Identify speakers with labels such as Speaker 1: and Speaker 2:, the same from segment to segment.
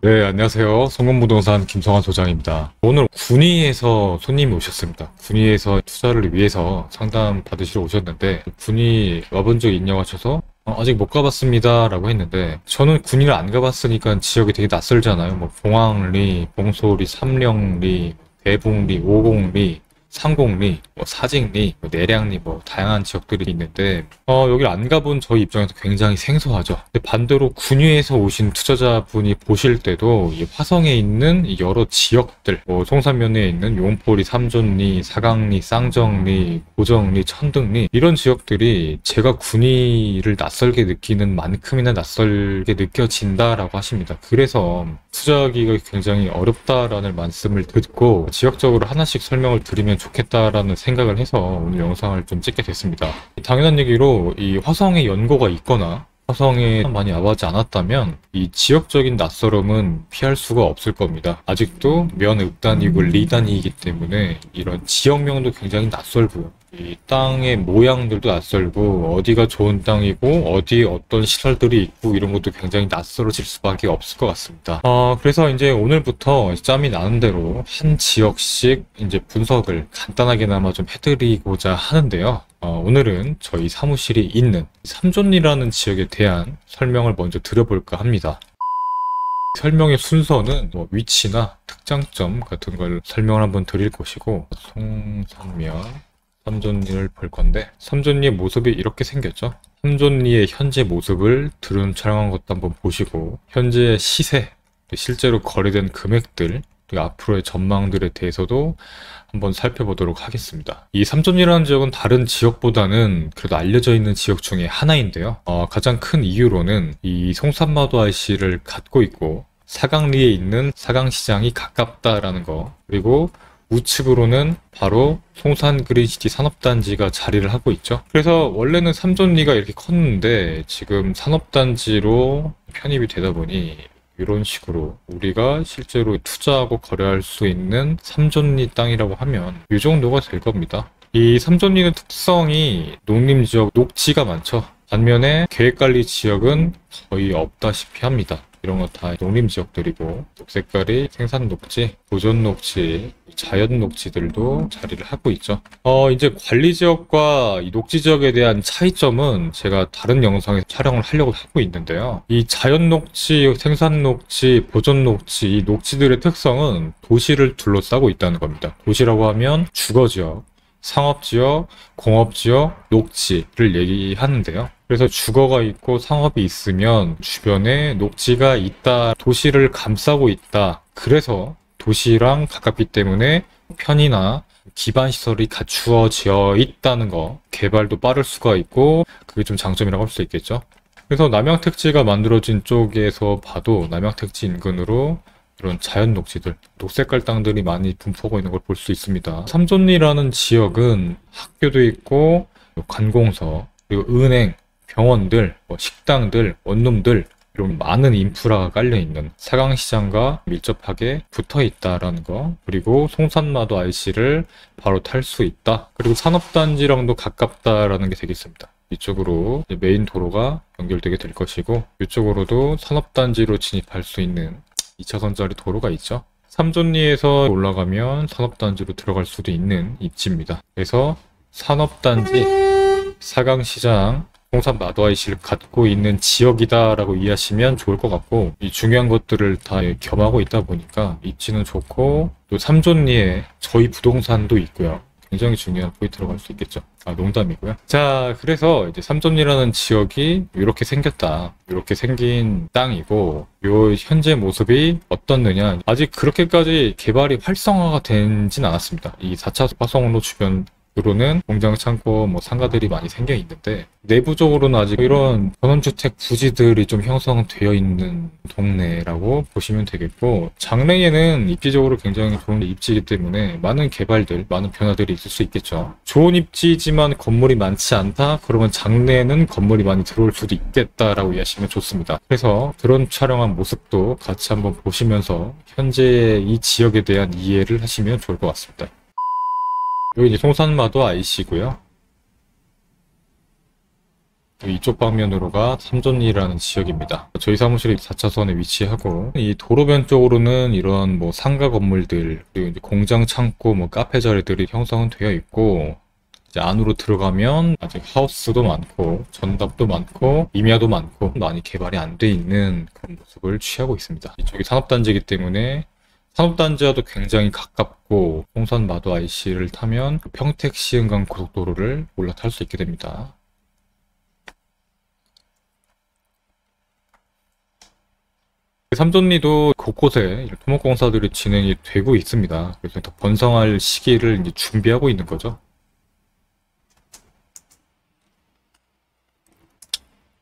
Speaker 1: 네, 안녕하세요. 성공부동산 김성환 소장입니다. 오늘 군위에서 손님이 오셨습니다. 군위에서 투자를 위해서 상담 받으시러 오셨는데, 군위 와본 적 있냐고 하셔서 아직 못 가봤습니다 라고 했는데, 저는 군위를 안 가봤으니까 지역이 되게 낯설잖아요. 뭐 봉황리, 봉소리, 삼령리, 대봉리, 오곡리, 상곡리, 뭐 사직리, 뭐 내량리, 뭐 다양한 지역들이 있는데 여기를 안 가본 저희 입장에서 굉장히 생소하죠. 근데 반대로 군위에서 오신 투자자분이 보실 때도 이 화성에 있는 이 여러 지역들, 뭐 송산면에 있는 용포리, 삼존리, 사강리, 쌍정리, 고정리, 천등리 이런 지역들이 제가 군위를 낯설게 느끼는 만큼이나 낯설게 느껴진다라고 하십니다. 그래서 투자하기가 굉장히 어렵다라는 말씀을 듣고 지역적으로 하나씩 설명을 드리면 좋겠다라는 생각을 해서 오늘 영상을 좀 찍게 됐습니다. 당연한 얘기로 이 화성에 연고가 있거나 화성에 많이 와보지 않았다면 이 지역적인 낯설음은 피할 수가 없을 겁니다. 아직도 면 읍단이고 리단이기 때문에 이런 지역명도 굉장히 낯설고요. 이 땅의 모양들도 낯설고 어디가 좋은 땅이고 어디에 어떤 시설들이 있고 이런 것도 굉장히 낯설어질 수밖에 없을 것 같습니다. 그래서 이제 오늘부터 짬이 나는 대로 한 지역씩 이제 분석을 간단하게나마 좀 해드리고자 하는데요. 오늘은 저희 사무실이 있는 삼존리라는 지역에 대한 설명을 먼저 드려볼까 합니다. 설명의 순서는 뭐 위치나 특장점 같은 걸 설명을 한번 드릴 것이고, 송산면 삼존리를 볼 건데, 삼존리의 모습이 이렇게 생겼죠. 삼존리의 현재 모습을 드론 촬영한 것도 한번 보시고, 현재 시세, 실제로 거래된 금액들, 그리고 앞으로의 전망들에 대해서도 한번 살펴보도록 하겠습니다. 이 삼존리라는 지역은 다른 지역보다는 그래도 알려져 있는 지역 중에 하나인데요. 가장 큰 이유로는 이 송산마도 IC를 갖고 있고 사강리에 있는 사강시장이 가깝다라는 거, 그리고 우측으로는 바로 송산 그린시티 산업단지가 자리를 하고 있죠. 그래서 원래는 삼존리가 이렇게 컸는데 지금 산업단지로 편입이 되다 보니 이런 식으로 우리가 실제로 투자하고 거래할 수 있는 삼존리 땅이라고 하면 이 정도가 될 겁니다. 이 삼존리는 특성이 농림지역 녹지가 많죠. 반면에 계획관리 지역은 거의 없다시피 합니다. 이런 거 다 농림지역들이고, 녹색깔이 생산녹지, 보존녹지, 자연녹지들도 자리를 하고 있죠. 이제 관리지역과 이 녹지지역에 대한 차이점은 제가 다른 영상에서 촬영을 하려고 하고 있는데요. 이 자연녹지, 생산녹지, 보존녹지, 이 녹지들의 특성은 도시를 둘러싸고 있다는 겁니다. 도시라고 하면 주거지역, 상업지역, 공업지역, 녹지를 얘기하는데요. 그래서 주거가 있고 상업이 있으면 주변에 녹지가 있다, 도시를 감싸고 있다. 그래서 도시랑 가깝기 때문에 편의나 기반시설이 갖추어져 있다는 거, 개발도 빠를 수가 있고 그게 좀 장점이라고 할 수 있겠죠. 그래서 남양택지가 만들어진 쪽에서 봐도 남양택지 인근으로 이런 자연 녹지들, 녹색깔 땅들이 많이 분포하고 있는 걸 볼 수 있습니다. 삼존리라는 지역은 학교도 있고 관공서, 그리고 은행, 병원들, 식당들, 원룸들 이런 많은 인프라가 깔려있는 사강시장과 밀접하게 붙어있다라는 거, 그리고 송산마도 IC를 바로 탈 수 있다, 그리고 산업단지랑도 가깝다라는 게 되겠습니다. 이쪽으로 메인 도로가 연결되게 될 것이고 이쪽으로도 산업단지로 진입할 수 있는 2차선짜리 도로가 있죠. 삼존리에서 올라가면 산업단지로 들어갈 수도 있는 입지입니다. 그래서 산업단지, 사강시장, 송산마도 IC를 갖고 있는 지역이다라고 이해하시면 좋을 것 같고, 이 중요한 것들을 다 겸하고 있다 보니까 입지는 좋고, 또 삼존리에 저희 부동산도 있고요. 굉장히 중요한 포인트로 갈 수 있겠죠. 농담이고요. 자, 그래서 이제 삼존리라는 지역이 이렇게 생겼다. 이렇게 생긴 땅이고, 요 현재 모습이 어떻느냐. 아직 그렇게까지 개발이 활성화가 되진 않았습니다. 이 4차 화성로 주변으로는 공장 창고, 상가들이 많이 생겨 있는데, 내부적으로는 아직 이런 전원주택 부지들이 좀 형성되어 있는 동네라고 보시면 되겠고, 장래에는 입지적으로 굉장히 좋은 입지이기 때문에 많은 개발들, 많은 변화들이 있을 수 있겠죠. 좋은 입지지만 건물이 많지 않다? 그러면 장래에는 건물이 많이 들어올 수도 있겠다라고 이해하시면 좋습니다. 그래서 드론 촬영한 모습도 같이 한번 보시면서 현재 이 지역에 대한 이해를 하시면 좋을 것 같습니다. 여기 이제 송산마도 IC고요. 이쪽 방면으로가 삼존리라는 지역입니다. 저희 사무실이 4차선에 위치하고 이 도로변 쪽으로는 이런 뭐 상가 건물들 그리고 이제 공장 창고 뭐 카페 자리들이 형성은 되어 있고 이제 안으로 들어가면 아직 하우스도 많고 전답도 많고 임야도 많고 많이 개발이 안 돼 있는 그런 모습을 취하고 있습니다. 이쪽이 산업단지이기 때문에 산업단지와도 굉장히 가깝고 홍산 마도 IC를 타면 평택 시흥간 고속도로를 올라탈 수 있게 됩니다. 삼존리도 곳곳에 토목공사들이 진행이 되고 있습니다. 그래서 더 번성할 시기를 이제 준비하고 있는 거죠.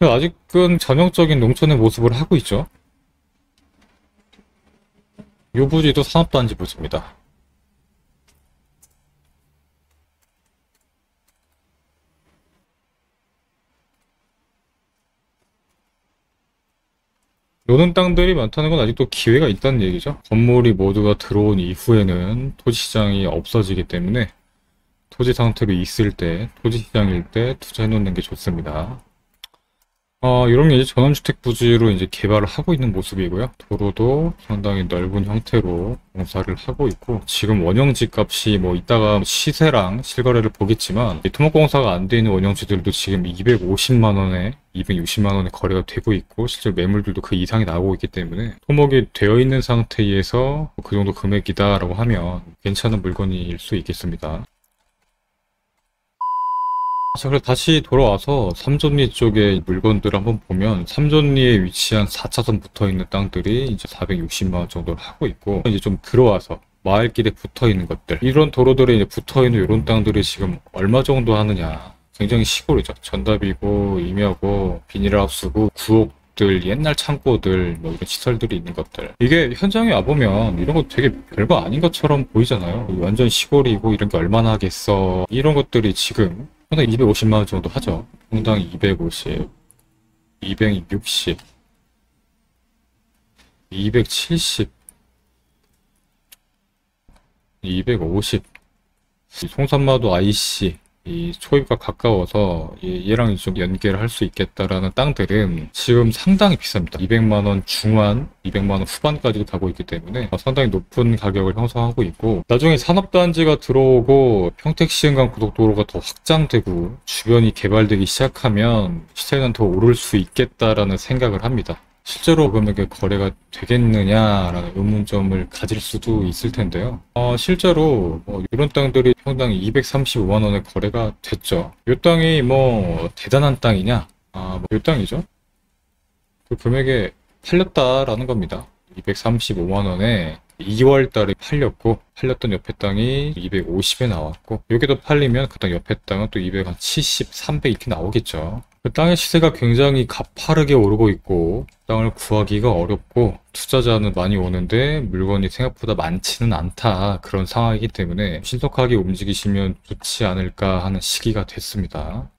Speaker 1: 아직은 전형적인 농촌의 모습을 하고 있죠. 이 부지도 산업단지 부지입니다. 노는 땅들이 많다는 건 아직도 기회가 있다는 얘기죠. 건물이 모두가 들어온 이후에는 토지시장이 없어지기 때문에 토지 상태로 있을 때, 토지시장일 때 투자해 놓는 게 좋습니다. 이런 게 이제 전원주택 부지로 이제 개발을 하고 있는 모습이고요. 도로도 상당히 넓은 형태로 공사를 하고 있고, 지금 원형지 값이 뭐 이따가 시세랑 실거래를 보겠지만, 토목공사가 안 돼 있는 원형지들도 지금 250만원에 260만원에 거래가 되고 있고, 실제 매물들도 그 이상이 나오고 있기 때문에, 토목이 되어 있는 상태에서 그 정도 금액이다라고 하면 괜찮은 물건일 수 있겠습니다. 자, 그래서 다시 돌아와서 삼존리 쪽의 물건들을 한번 보면 삼존리에 위치한 4차선 붙어 있는 땅들이 이제 460만원 정도를 하고 있고, 이제 좀 들어와서 마을길에 붙어 있는 것들, 이런 도로들에 이제 붙어 있는 이런 땅들이 지금 얼마 정도 하느냐. 굉장히 시골이죠. 전답이고 임야고 비닐하우스고 구옥들, 옛날 창고들, 뭐 이런 시설들이 있는 것들. 이게 현장에 와보면 이런 거 되게 별거 아닌 것처럼 보이잖아요. 완전 시골이고 이런 게 얼마나 하겠어. 이런 것들이 지금 평당 250만원 정도 하죠. 평당 250, 260, 270, 250. 송산마도 IC, 이 초입과 가까워서 얘랑 좀 연계를 할 수 있겠다라는 땅들은 지금 상당히 비쌉니다. 200만원 중반, 200만원 후반까지도 가고 있기 때문에 상당히 높은 가격을 형성하고 있고, 나중에 산업단지가 들어오고 평택 시흥간 고속도로가 더 확장되고 주변이 개발되기 시작하면 시세는 더 오를 수 있겠다라는 생각을 합니다. 실제로 금액에 거래가 되겠느냐라는 의문점을 가질 수도 있을 텐데요. 실제로 이런 땅들이 평당 235만원에 거래가 됐죠. 이 땅이 뭐 대단한 땅이냐? 이 땅이죠. 그 금액에 팔렸다라는 겁니다. 235만원에 2월 달에 팔렸던 옆에 땅이 250에 나왔고, 여기도 팔리면 그 땅 옆에 땅은 또 270, 300 이렇게 나오겠죠. 그 땅의 시세가 굉장히 가파르게 오르고 있고, 땅을 구하기가 어렵고, 투자자는 많이 오는데 물건이 생각보다 많지는 않다. 그런 상황이기 때문에 신속하게 움직이시면 좋지 않을까 하는 시기가 됐습니다.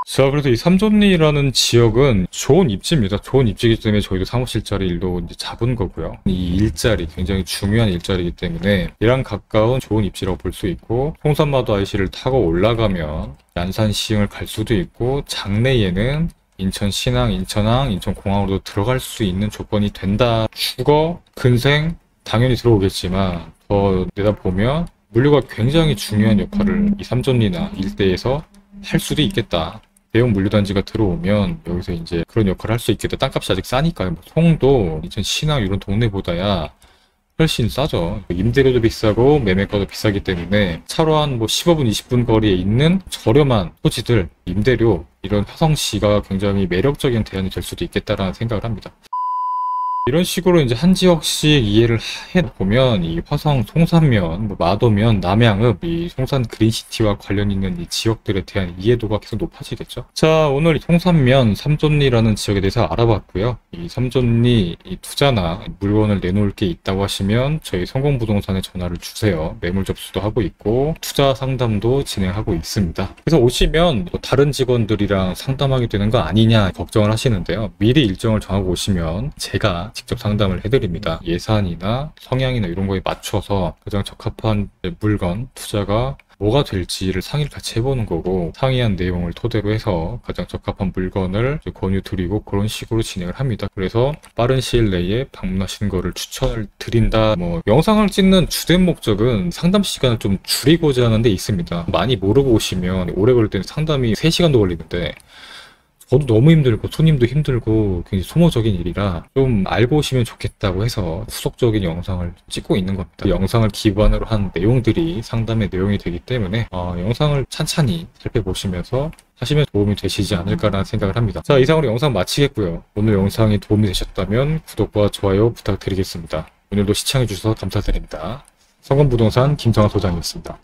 Speaker 1: 자, 그래서 이 삼존리라는 지역은 좋은 입지입니다. 좋은 입지이기 때문에 저희도 사무실 자리 일도 이제 잡은 거고요. 이 일자리, 굉장히 중요한 일자리이기 때문에 이랑 가까운 좋은 입지라고 볼 수 있고, 송산마도 IC를 타고 올라가면 안산 시흥을 갈 수도 있고, 장래에는 인천 신항, 인천항, 인천공항으로도 들어갈 수 있는 조건이 된다. 주거, 근생 당연히 들어오겠지만 더 내다보면 물류가 굉장히 중요한 역할을 이 삼존리나 일대에서 할 수도 있겠다. 대형 물류단지가 들어오면 여기서 이제 그런 역할을 할 수 있겠다. 땅값이 아직 싸니까요. 뭐 송도, 인천 신항 이런 동네보다야 훨씬 싸죠. 임대료도 비싸고 매매가도 비싸기 때문에 차로 한 뭐 15분, 20분 거리에 있는 저렴한 토지들, 임대료, 이런 화성시가 굉장히 매력적인 대안이 될 수도 있겠다라는 생각을 합니다. 이런 식으로 이제 한 지역씩 이해를 해보면 이 화성, 송산면, 뭐 마도면, 남양읍, 이 송산 그린시티와 관련 있는 이 지역들에 대한 이해도가 계속 높아지겠죠. 자, 오늘 송산면 삼존리라는 지역에 대해서 알아봤고요. 이 삼존리 이 투자나 물건을 내놓을 게 있다고 하시면 저희 성공부동산에 전화를 주세요. 매물 접수도 하고 있고 투자 상담도 진행하고 있습니다. 그래서 오시면 뭐 다른 직원들이랑 상담하게 되는 거 아니냐 걱정을 하시는데요. 미리 일정을 정하고 오시면 제가 직접 상담을 해드립니다. 예산이나 성향이나 이런 거에 맞춰서 가장 적합한 물건, 투자가 뭐가 될지를 상의를 같이 해보는 거고, 상의한 내용을 토대로 해서 가장 적합한 물건을 이제 권유 드리고 그런 식으로 진행을 합니다. 그래서 빠른 시일 내에 방문하시는 거를 추천을 드린다. 뭐 영상을 찍는 주된 목적은 상담 시간을 좀 줄이고자 하는 데 있습니다. 많이 모르고 오시면 오래 걸릴 때는 상담이 3시간도 걸리는데, 저도 너무 힘들고 손님도 힘들고 굉장히 소모적인 일이라 좀 알고 오시면 좋겠다고 해서 후속적인 영상을 찍고 있는 겁니다. 그 영상을 기반으로 한 내용들이 상담의 내용이 되기 때문에 영상을 찬찬히 살펴보시면서 하시면 도움이 되시지 않을까라는 생각을 합니다. 자, 이상으로 영상 마치겠고요. 오늘 영상이 도움이 되셨다면 구독과 좋아요 부탁드리겠습니다. 오늘도 시청해주셔서 감사드립니다. 성건부동산 김성환 소장이었습니다.